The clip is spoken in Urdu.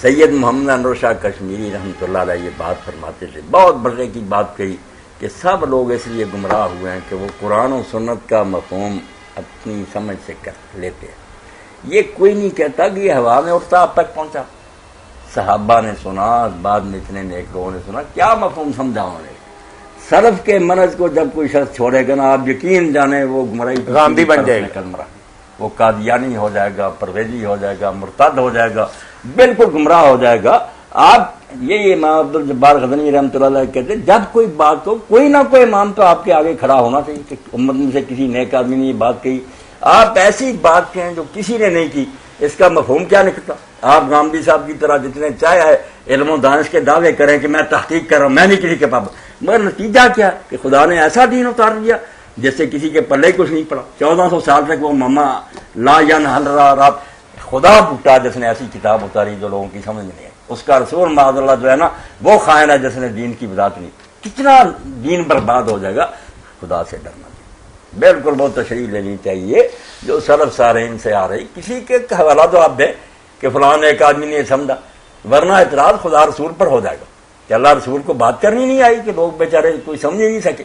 سید محمد انور شاہ کشمیری رحمۃ اللہ علیہ یہ بات فرماتے تھے، بہت بڑے کی بات کہی کہ سب لوگ اس لیے گمراہ ہوئے ہیں کہ وہ قرآن و سنت کا مفہوم اپنی سمجھ سے کر لیتے ہیں۔ یہ کوئی نہیں کہتا کہ یہ ہوا میں اٹھتا آپ تک پہنچا، صحابہ نے سنا، بعد میں اتنے نیک لوگوں نے سنا، کیا مفہوم سمجھا انہوں نے؟ سلف کے منہج کو جب کوئی شخص چھوڑے گا نا، آپ یقین جانے وہ گمراہی غامدی بن جائے گا، وہ قادیانی ہو جائے گا، پرویزی ہو جائے گا، مرتد ہو جائے گا، بالکل گمراہ ہو جائے گا۔ آپ یہ امام عبدالجبار غزنوی رحمۃ اللہ علیہ کہتے ہیں جب کوئی بات ہو، کوئی نہ کوئی امام تو آپ کے آگے کھڑا ہونا چاہیے کہ امت میں سے کسی نیک آدمی نے یہ بات کہی، آپ ایسی بات کہیں جو کسی نے نہیں کی، اس کا مفہوم کیا نکلتا؟ آپ غامدی صاحب کی طرح جتنے چاہے علم و دانش کے دعوے کریں کہ میں تحقیق کر رہا ہوں، میں نہیں کسی کے پابند، مگر نتیجہ کیا کہ خدا نے ایسا دین اتار دیا جس سے کسی کے پلے کچھ نہیں پڑا۔ 1400 سال تک وہ ماما لا ینحل رات، خدا بھوٹا جس نے ایسی کتاب اتاری جو لوگوں کی سمجھ نہیں ہے، اس کا رسول معاذ اللہ جو ہے نا وہ خائن ہے جس نے دین کی وضاحت نہیں۔ کتنا دین برباد ہو جائے گا، خدا سے ڈرنا چاہیے، بالکل بہت تشریح لینی چاہیے جو سلف صالحین سے آ رہی۔ کسی کے حوالہ تو آپ دیں کہ فلاں ایک آدمی نے سمجھا، ورنہ اعتراض خدا رسول پر ہو جائے گا کہ اللہ رسول کو بات کرنی نہیں آئی کہ لوگ بیچارے کوئی سمجھ ہی نہیں سکے۔